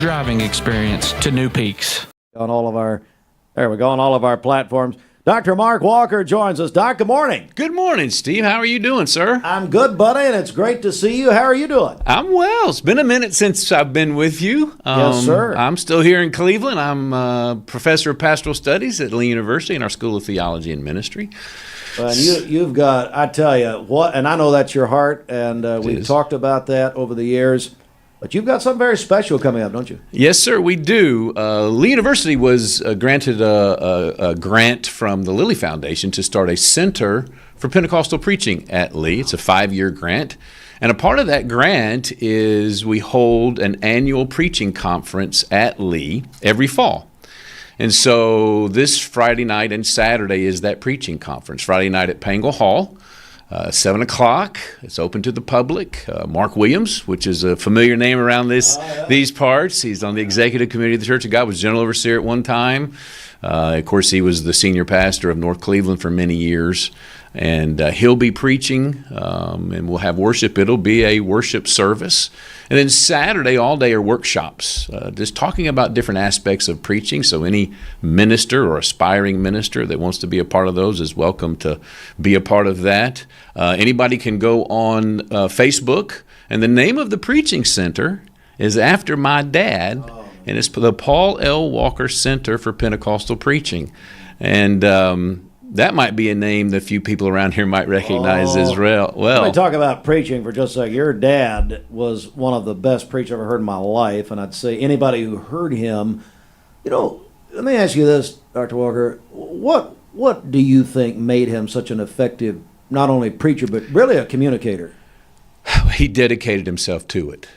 driving experience to new peaks. On all of our platforms. Dr. Mark Walker joins us. Doc, good morning. Good morning, Steve. How are you doing, sir? I'm good, buddy, and it's great to see you. How are you doing? I'm well. It's been a minute since I've been with you. Yes, sir. I'm still here in Cleveland. I'm a professor of pastoral studies at Lee University in our School of Theology and Ministry. And you've got, I tell you, what, and I know that's your heart, and we've talked about that over the years. But you've got something very special coming up, don't you? Yes, sir, we do. Lee University was granted a grant from the Lilly Foundation to start a Center for Pentecostal Preaching at Lee. It's a 5-year grant. And a part of that grant is we hold an annual preaching conference at Lee every fall. And so this Friday night and Saturday is that preaching conference. Friday night at Pangle Hall. 7 o'clock. It's open to the public. Mark Williams, which is a familiar name around these parts. He's on the executive committee of the Church of God, was general overseer at one time. Of course, he was the senior pastor of North Cleveland for many years. And he'll be preaching, and we'll have worship. It'll be a worship service. And then Saturday, all day, are workshops, just talking about different aspects of preaching. So any minister or aspiring minister that wants to be a part of those is welcome to be a part of that. Anybody can go on Facebook, and the name of the preaching center is after my dad, and it's the Paul L. Walker Center for Pentecostal Preaching. And that might be a name that a few people around here might recognize as well. Let me talk about preaching for just a second. Your dad was one of the best preachers I've ever heard in my life, and I'd say anybody who heard him, let me ask you this, Dr. Walker, what do you think made him such an effective, not only preacher, but really a communicator? He dedicated himself to it.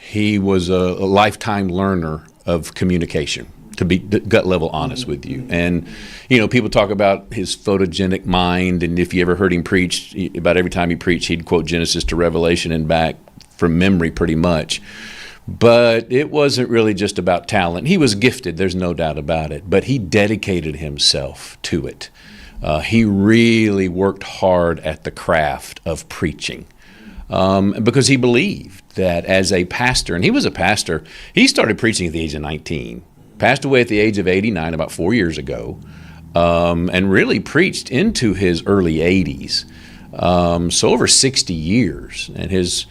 He was a lifetime learner of communication, to be gut level honest with you. And, people talk about his photogenic mind, and if you ever heard him preach, about every time he preached, he'd quote Genesis to Revelation and back from memory pretty much. But it wasn't really just about talent. He was gifted, there's no doubt about it, but he dedicated himself to it. He really worked hard at the craft of preaching. Because he believed that as a pastor, and he was a pastor, he started preaching at the age of 19, passed away at the age of 89 about 4 years ago, and really preached into his early 80s, so over 60 years. And his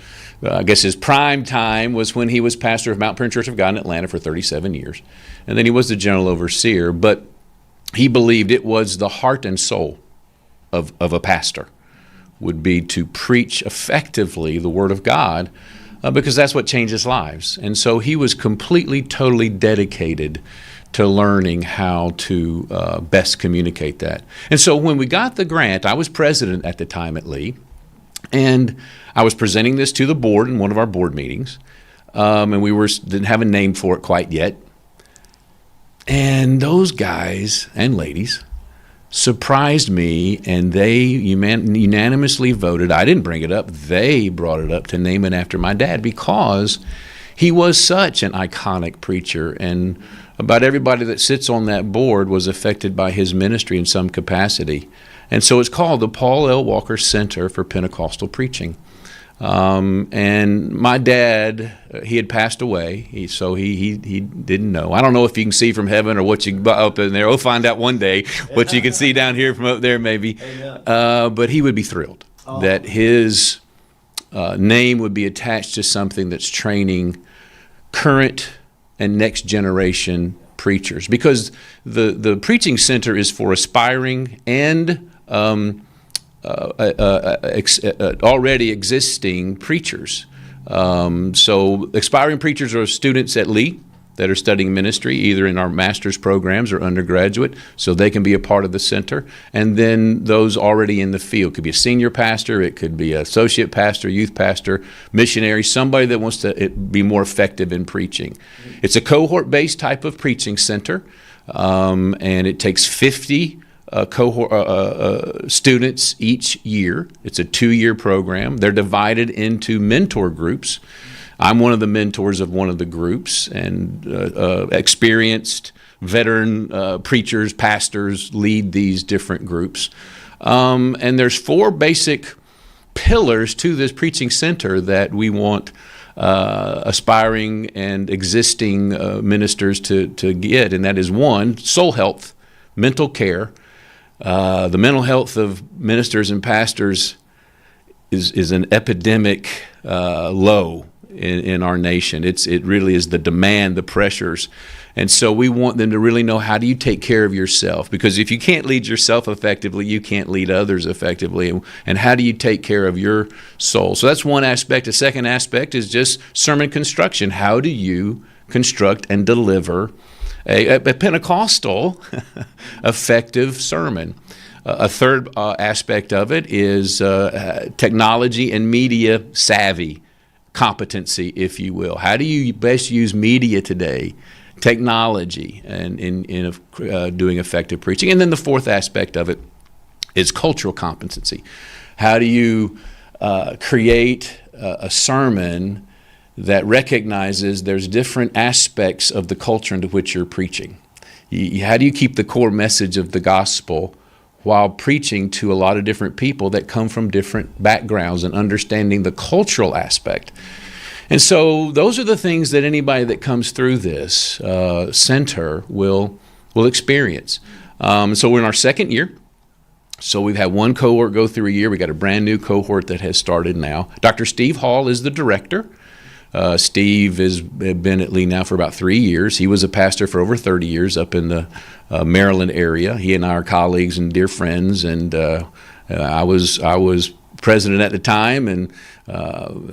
prime time was when he was pastor of Mount Prayer Church of God in Atlanta for 37 years, and then he was the general overseer. But he believed it was the heart and soul of a pastor would be to preach effectively the Word of God, because that's what changes lives. And so he was completely, totally dedicated to learning how to best communicate that. And so when we got the grant, I was president at the time at Lee, and I was presenting this to the board in one of our board meetings, and we didn't have a name for it quite yet. And those guys and ladies surprised me, and they unanimously voted. I didn't bring it up. They brought it up to name it after my dad, because he was such an iconic preacher, and about everybody that sits on that board was affected by his ministry in some capacity. And so it's called the Paul L. Walker Center for Pentecostal Preaching. And my dad, he had passed away, so he didn't know. I don't know if you can see from heaven or what you up in there. We'll find out one day what you can see down here from up there, maybe. But he would be thrilled that his name would be attached to something that's training current and next generation preachers, because the preaching center is for aspiring and already existing preachers. So aspiring preachers are students at Lee that are studying ministry, either in our master's programs or undergraduate, so they can be a part of the center. And then those already in the field. It could be a senior pastor, it could be an associate pastor, youth pastor, missionary, somebody that wants to be more effective in preaching. It's a cohort-based type of preaching center, and it takes 50 students each year. It's a 2-year program. They're divided into mentor groups. I'm one of the mentors of one of the groups, and experienced veteran preachers, pastors lead these different groups. And there's 4 basic pillars to this preaching center that we want aspiring and existing ministers to get, and that is one, soul health, mental care. The mental health of ministers and pastors is an epidemic low in our nation. It really is the demand, the pressures. And so we want them to really know, how do you take care of yourself? Because if you can't lead yourself effectively, you can't lead others effectively. And how do you take care of your soul? So that's one aspect. The second aspect is just sermon construction. How do you construct and deliver a Pentecostal effective sermon? A third aspect of it is technology and media savvy competency, if you will. How do you best use media today, technology, and in doing effective preaching? And then the fourth aspect of it is cultural competency. How do you create a sermon that recognizes there's different aspects of the culture into which you're preaching? How do you keep the core message of the gospel while preaching to a lot of different people that come from different backgrounds, and understanding the cultural aspect? And so those are the things that anybody that comes through this center will experience. So we're in our second year. So we've had one cohort go through a year. We got a brand new cohort that has started now. Dr. Steve Hall is the director. Steve has been at Lee now for about 3 years. He was a pastor for over 30 years up in the Maryland area. He and I are colleagues and dear friends, and I was president at the time, and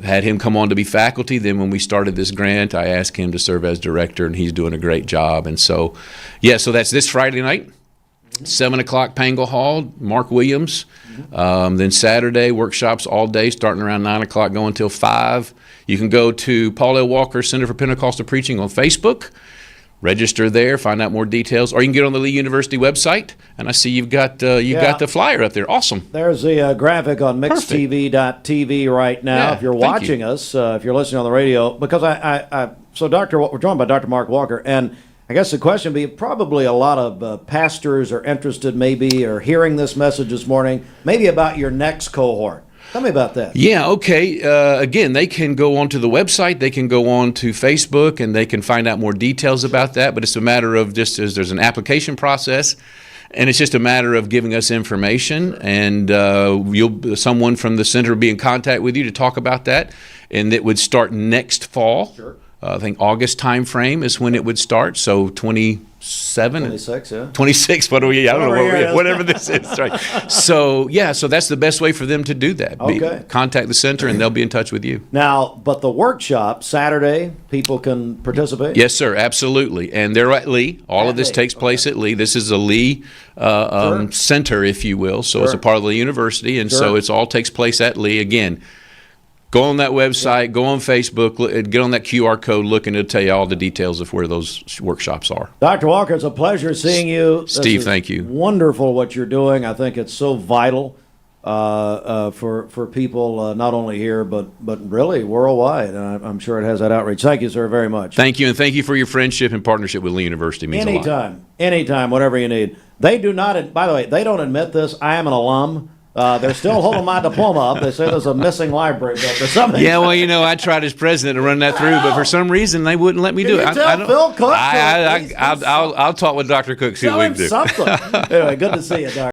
had him come on to be faculty. Then when we started this grant, I asked him to serve as director, and he's doing a great job. And so, so that's this Friday night, 7 o'clock, Pangle Hall, Mark Williams. Then Saturday, workshops all day, starting around 9 o'clock, going till 5. You can go to Paul L. Walker Center for Pentecostal Preaching on Facebook, register there, find out more details, or you can get on the Lee University website. And I see you've got got the flyer up there. Awesome. There's the graphic on mixtv.tv right now. Yeah, if you're watching us, if you're listening on the radio, because we're joined by Dr. Mark Walker, and I guess the question would be, probably a lot of pastors are interested, maybe, or hearing this message this morning, maybe about your next cohort. Tell me about that. Yeah, okay. Again, they can go onto the website, they can go on to Facebook, and they can find out more details about that. But it's a matter of just, as there's an application process, and it's just a matter of giving us information, and someone from the center will be in contact with you to talk about that. And it would start next fall. Sure. I think August time frame is when it would start. So 26, yeah. 26, what are we? I don't know, whatever this is, right? So that's the best way for them to do that. Okay. Contact the center, and they'll be in touch with you. Now, but the workshop, Saturday, people can participate? Yes, sir, absolutely. And they're at Lee. All of this takes place at Lee. This is a Lee center, if you will. So it's a part of the university, and so it all takes place at Lee. Again, go on that website, go on Facebook, get on that QR code, look, and it'll tell you all the details of where those workshops are. Dr. Walker, it's a pleasure seeing you. Steve, thank you. Wonderful what you're doing. I think it's so vital for people not only here, but really worldwide. And I'm sure it has that outreach. Thank you, sir, very much. Thank you, and thank you for your friendship and partnership with Lee University. It means a lot. Anytime, whatever you need. They do not, by the way, they don't admit this. I am an alum. They're still holding my diploma up. They say there's a missing library book or something. Yeah, well, I tried as president to run that through, but for some reason they wouldn't let me do it. Phil Cook? I'll talk with Dr. Cook, see what we can do. Something. Anyway, good to see you, Dr.